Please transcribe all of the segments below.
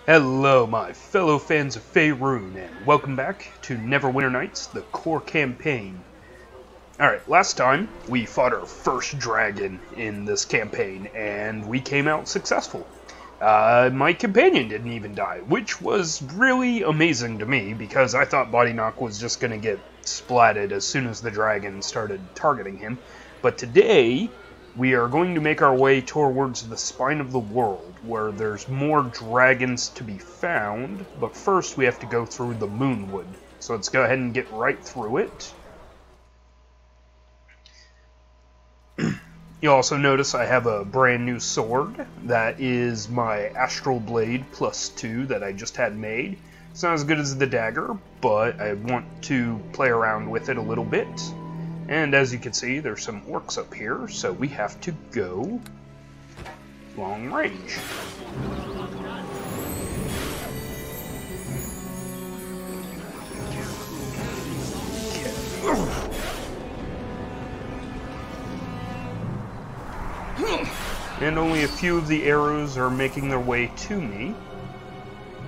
Hello, my fellow fans of Faerun, and welcome back to Neverwinter Nights, the core campaign. Alright, last time we fought our first dragon in this campaign, and we came out successful. My companion didn't even die, which was really amazing to me, because I thought Body Knock was just going to get splatted as soon as the dragon started targeting him. But today, we are going to make our way towards the Spine of the World, where there's more dragons to be found, but first we have to go through the Moonwood. So let's go ahead and get right through it. You also notice I have a brand new sword. That is my Astral Blade +2 that I just had made. It's not as good as the dagger, but I want to play around with it a little bit. And as you can see, there's some orcs up here, so we have to go long range. Okay. And only a few of the arrows are making their way to me.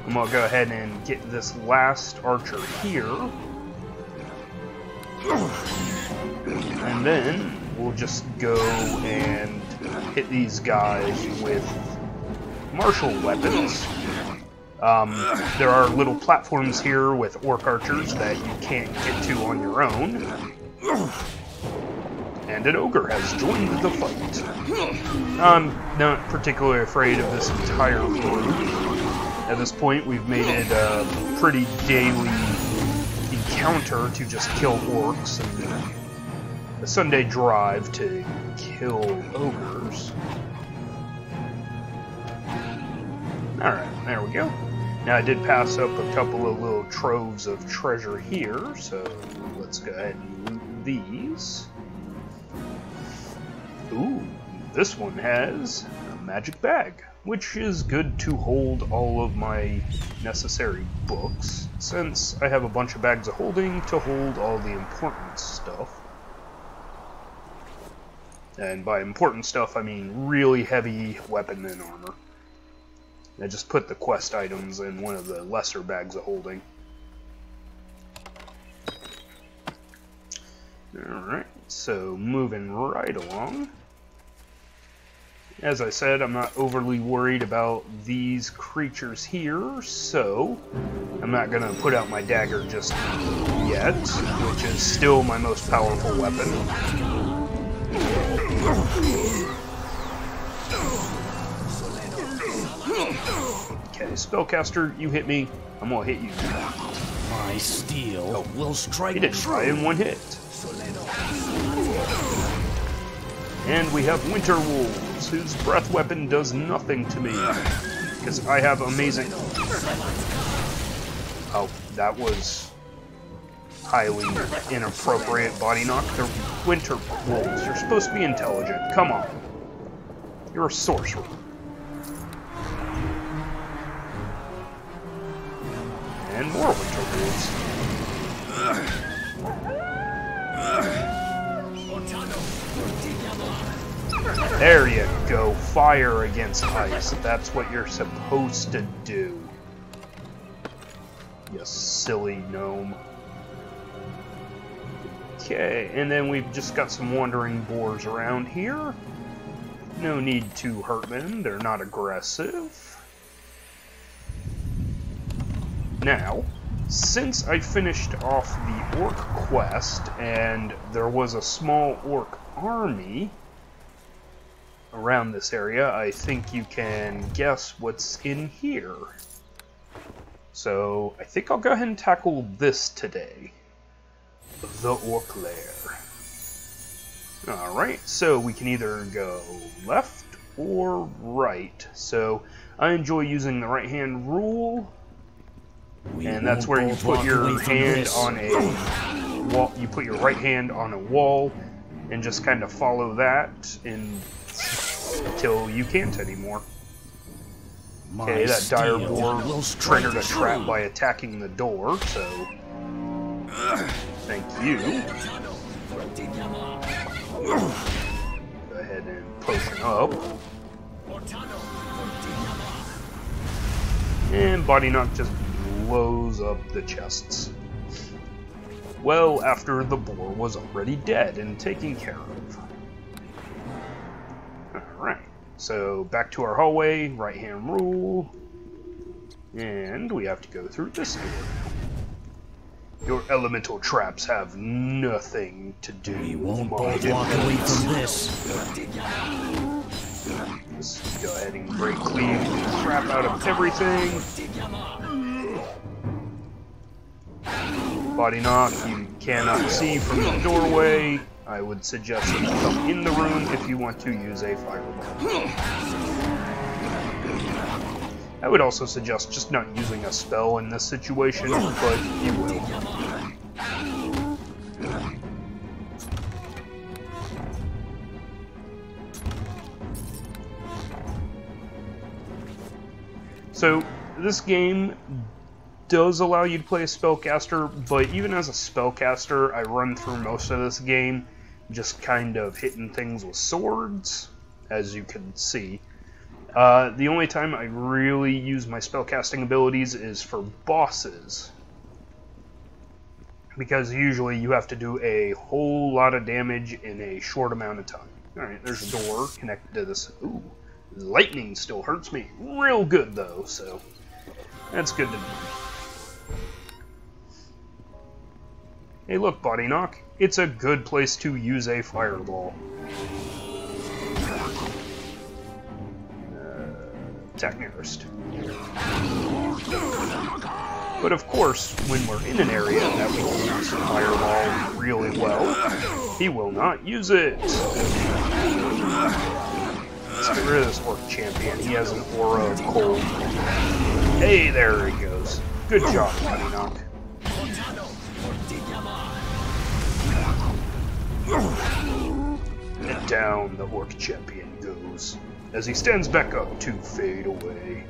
I'm going to go ahead and get this last archer here. And then we'll just go and hit these guys with martial weapons. There are little platforms here with orc archers that you can't get to on your own. And an ogre has joined the fight. I'm not particularly afraid of this entire group. At this point, we've made it a pretty daily encounter to just kill orcs and a Sunday drive to kill ogres. Alright, there we go. Now I did pass up a couple of little troves of treasure here, so let's go ahead and loot these. Ooh, this one has a magic bag, which is good to hold all of my necessary books, since I have a bunch of bags of holding to hold all the important stuff. And by important stuff, I mean really heavy weapon and armor. I just put the quest items in one of the lesser bags of holding. Alright, so moving right along. As I said, I'm not overly worried about these creatures here, so I'm not going to put out my dagger just yet, which is still my most powerful weapon. Okay, spellcaster, you hit me, I'm going to hit you. My steel will strike. He didn't die in one hit. And we have Winter Wolves, whose breath weapon does nothing to me, because I have amazing... Oh, that was highly inappropriate. Body Knock. They're Winter Wolves. You're supposed to be intelligent. Come on. You're a sorcerer. And more Winter Wolves. There you go. Fire against ice. That's what you're supposed to do. You silly gnome. Okay, and then we've just got some wandering boars around here. No need to hurt them. They're not aggressive. Now, since I finished off the orc quest and there was a small orc army around this area, I think you can guess what's in here. So I think I'll go ahead and tackle this today. The Orc Lair. Alright, so we can either go left or right. So I enjoy using the right hand rule. And that's where you put your hand on a wall. You put your right hand on a wall and just kind of follow that until you can't anymore. Okay, that dire boar triggered a trap by attacking the door, so thank you. Go ahead and potion up. And Body Knock just blows up the chests. Well, after the boar was already dead and taken care of. Alright, so back to our hallway, right hand rule. And we have to go through this door. Your elemental traps have nothing to do We with won't my both walk away defense. from this. Let's go ahead and break clean the crap out of everything. Body Knock, you cannot see from the doorway. I would suggest that you come in the room if you want to use a fireball. I would also suggest just not using a spell in this situation, but you will. So, this game does allow you to play a spellcaster, but even as a spellcaster, I run through most of this game just kind of hitting things with swords, as you can see. The only time I really use my spellcasting abilities is for bosses, because usually you have to do a whole lot of damage in a short amount of time. Alright, there's a door connected to this. Ooh, lightning still hurts me real good though, so that's good to know. Hey look, Body Knock, it's a good place to use a fireball. Attack nearest. But of course, when we're in an area that we can use a fireball really well, he will not use it. Let's get rid of this orc champion. He has an aura of cold. Hey, there he goes. Good job, Body Knock. And down the orc champion goes, as he stands back up to fade away.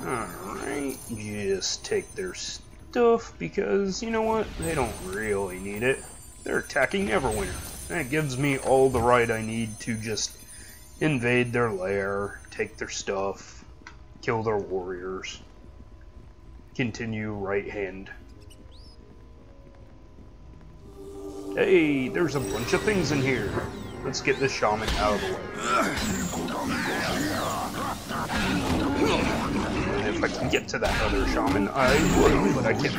Alright, just take their stuff, because, you know what, they don't really need it. They're attacking Neverwinter. That gives me all the right I need to just invade their lair, take their stuff, kill their warriors. Continue right hand. Hey, there's a bunch of things in here. Let's get this shaman out of the way. And if I can get to that other shaman, I would, but I can't.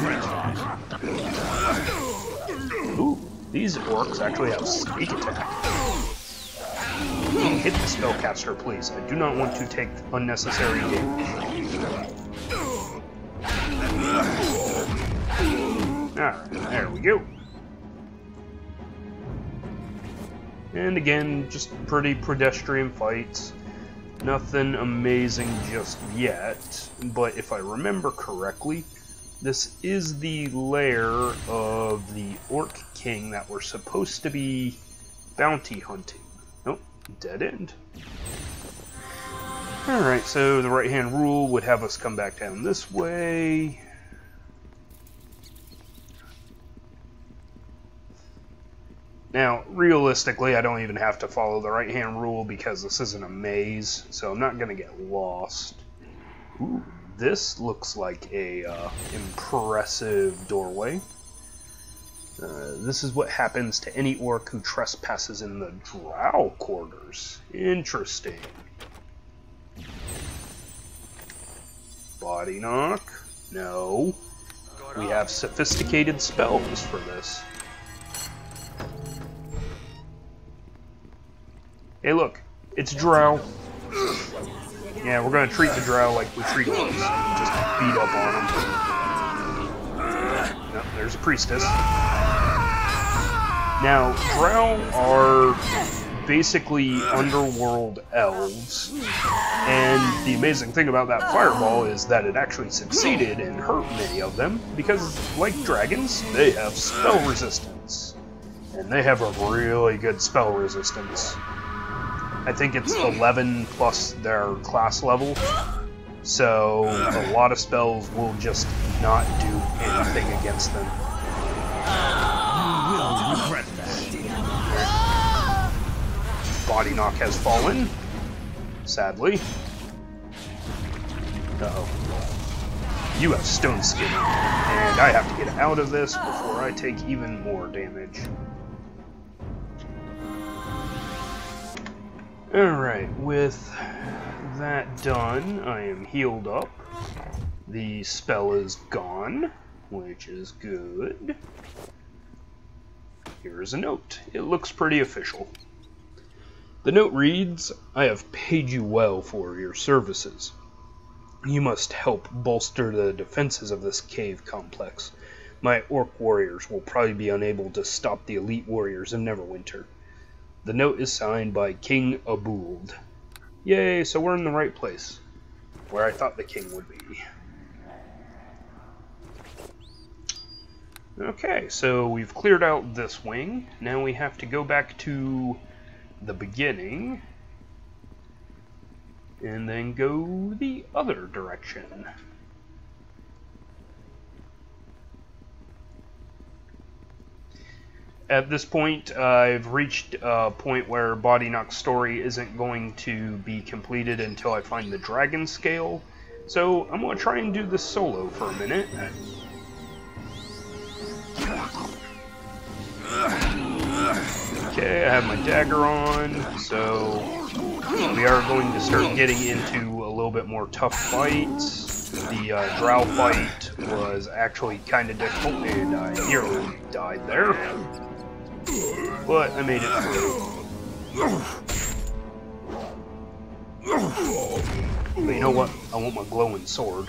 Ooh, these orcs actually have sneak attack. Hit the spellcaster, please. I do not want to take unnecessary damage. Alright, there we go. And again, just pretty pedestrian fights. Nothing amazing just yet, but if I remember correctly, this is the lair of the Orc King that we're supposed to be bounty hunting. Nope, dead end. Alright, so the right-hand rule would have us come back down this way. Now, realistically, I don't even have to follow the right-hand rule because this isn't a maze, so I'm not going to get lost. Ooh, this looks like a impressive doorway. This is what happens to any orc who trespasses in the drow quarters. Interesting. Body Knock? No. We have sophisticated spells for this. Hey look, it's drow. Yeah, we're gonna treat the drow like we treat orcs. Just beat up on them. No, there's a priestess. Now, drow are basically underworld elves, and the amazing thing about that fireball is that it actually succeeded and hurt many of them, because, like dragons, they have spell resistance. And they have a really good spell resistance. I think it's 11 plus their class level, so a lot of spells will just not do anything against them. You will regret that. Body Knock has fallen. sadly. Uh-oh. You have stone skin, and I have to get out of this before I take even more damage. Alright, with that done, I am healed up. The spell is gone, which is good. Here's a note. It looks pretty official. The note reads, "I have paid you well for your services. You must help bolster the defenses of this cave complex. My orc warriors will probably be unable to stop the elite warriors of Neverwinter. The note is signed by King Obould." Yay, so we're in the right place, where I thought the king would be. Okay, so we've cleared out this wing. Now we have to go back to the beginning and then go the other direction. At this point, I've reached a point where Body Knock's story isn't going to be completed until I find the dragon scale. So I'm going to try and do this solo for a minute. Okay, I have my dagger on, so we are going to start getting into a little bit more tough fights. The drow fight was actually kind of difficult, and I nearly died there. But I made it through. But you know what? I want my glowing sword.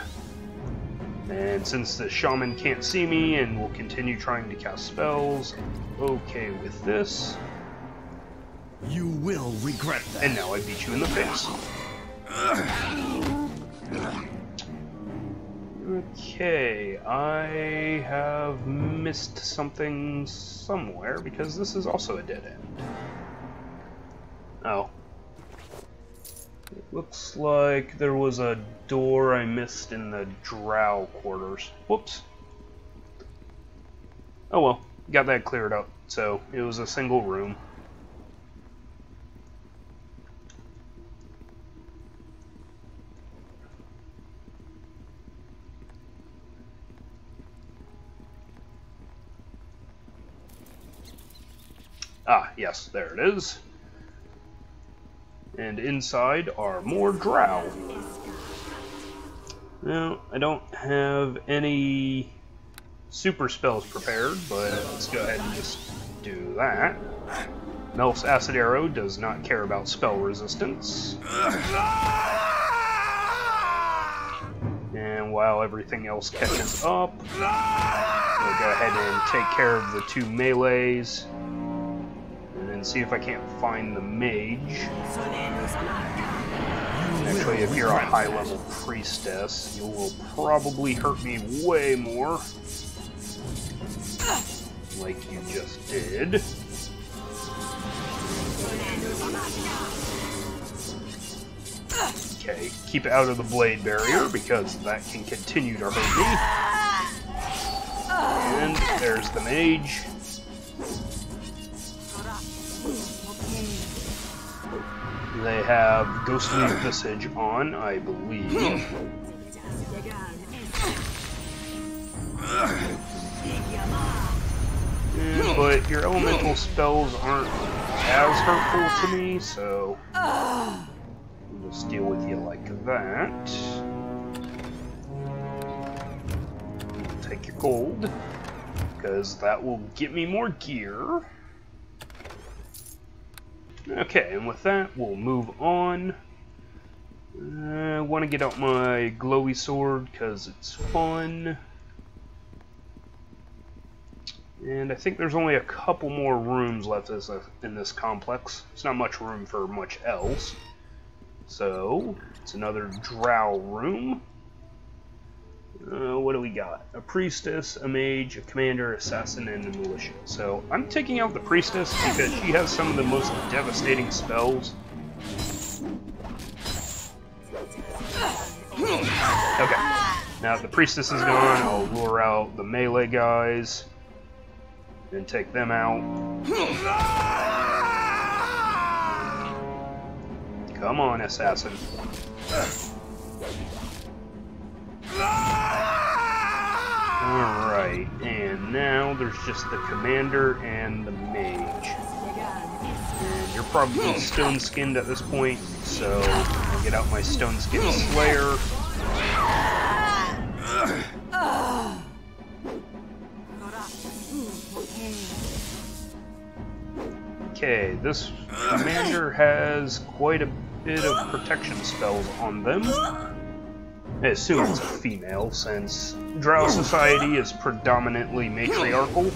And since the shaman can't see me and will continue trying to cast spells, I'm okay with this. You will regret that. And now I beat you in the face. Okay, I have missed something somewhere because this is also a dead end. Oh. It looks like there was a door I missed in the drow quarters. Whoops. Oh well, got that cleared up. So, it was a single room. Ah, yes, there it is. And inside are more drow. Now, I don't have any super spells prepared, but let's go ahead and just do that. Melf's Acid Arrow does not care about spell resistance. And while everything else catches up, we'll go ahead and take care of the two melees. And see if I can't find the mage. Actually, if you're a high-level priestess, you will probably hurt me way more. Like you just did. Okay, keep out of the blade barrier because that can continue to hurt me. And there's the mage. They have Ghostly Visage on, I believe. But your elemental spells aren't as hurtful to me, so I'll just deal with you like that. Take your gold, because that will get me more gear. Okay, and with that, we'll move on. I want to get out my glowy sword because it's fun. And I think there's only a couple more rooms left in this complex. It's not much room for much else. So, it's another drow room. What do we got? A priestess, a mage, a commander, assassin, and a militia. So I'm taking out the priestess because she has some of the most devastating spells. Okay, now that the priestess is gone, I'll lure out the melee guys and take them out. Come on, assassin. Alright, and now there's just the commander and the mage. And you're probably stone-skinned at this point, so I'll get out my stone-skinned slayer. Okay, this commander has quite a bit of protection spells on them. I assume it's a female, since Drow society is predominantly matriarchal,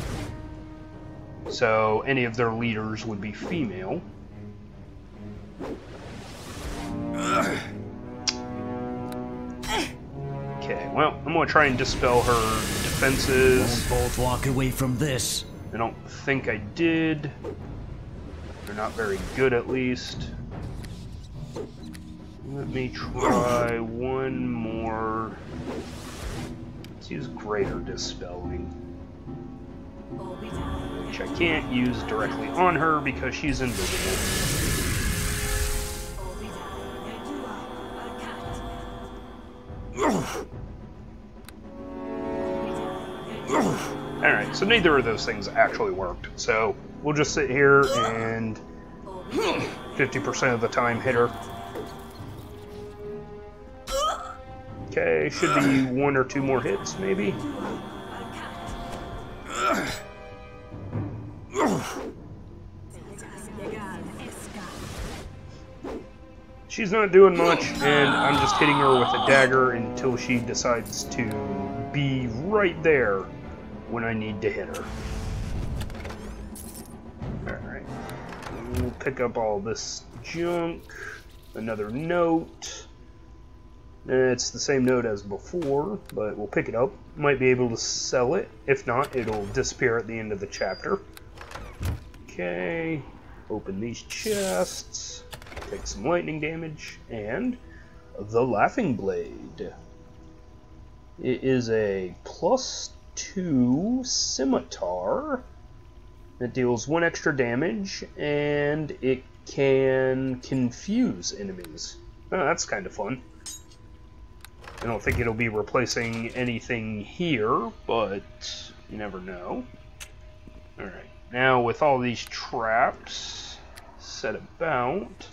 so any of their leaders would be female. Okay, well, I'm gonna try and dispel her defenses. Won't both walk away from this. I don't think I did. They're not very good, at least. Let me try one more. Let's use Greater Dispelling, which I can't use directly on her because she's invisible. Alright, so neither of those things actually worked. So we'll just sit here and 50% of the time hit her. Okay, should be one or two more hits, maybe. She's not doing much, and I'm just hitting her with a dagger until she decides to be right there when I need to hit her. Alright. We'll pick up all this junk. Another note. It's the same note as before, but we'll pick it up. Might be able to sell it. If not, it'll disappear at the end of the chapter. Okay. Open these chests. Take some lightning damage. And the Laughing Blade. It is a +2 scimitar. It deals 1 extra damage, and it can confuse enemies. Oh, that's kind of fun. I don't think it'll be replacing anything here, but you never know. Alright, now with all these traps set about,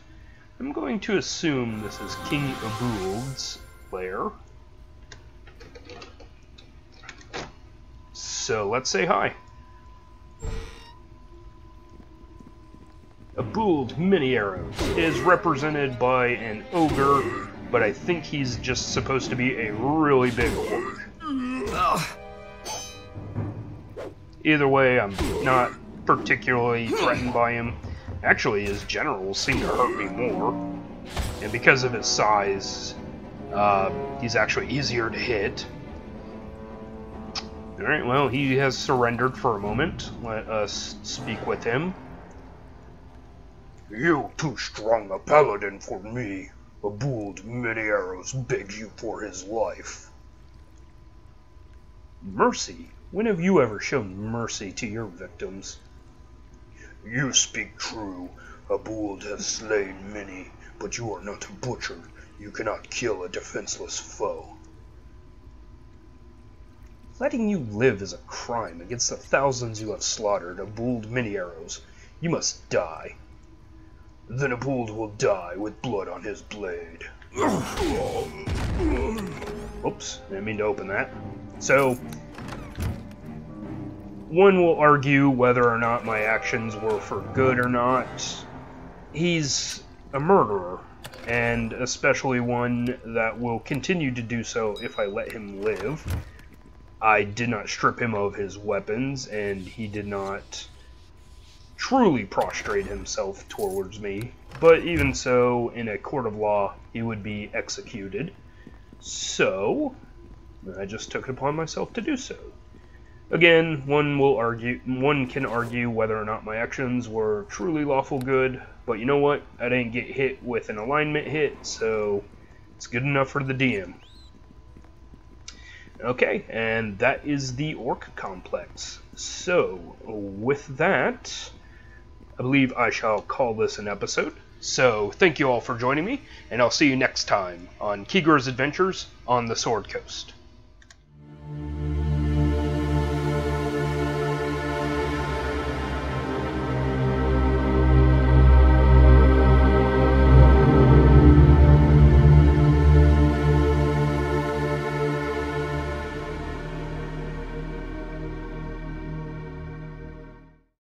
I'm going to assume this is King Obould's lair. So let's say hi. Obould Many-Arrows is represented by an ogre, but I think he's just supposed to be a really big orc. Either way, I'm not particularly threatened by him. Actually, his generals seem to hurt me more. And because of his size, he's actually easier to hit. Alright, well, he has surrendered for a moment. Let us speak with him. You too strong a paladin for me. Obould Many-Arrows begs you for his life. Mercy? When have you ever shown mercy to your victims? You speak true. Obould has slain many, but you are not a butcher. You cannot kill a defenseless foe. Letting you live is a crime against the thousands you have slaughtered, Obould Many-Arrows. You must die. Then Obould will die with blood on his blade. Oops, didn't mean to open that. So, one will argue whether or not my actions were for good or not. He's a murderer, and especially one that will continue to do so if I let him live. I did not strip him of his weapons, and he did not truly prostrate himself towards me, but even so, in a court of law, he would be executed. So, I just took it upon myself to do so. Again, one can argue whether or not my actions were truly lawful good, but you know what? I didn't get hit with an alignment hit, so it's good enough for the DM. Okay, and that is the Orc Complex. So, with that, I believe I shall call this an episode. So, thank you all for joining me, and I'll see you next time on Keegar's Adventures on the Sword Coast.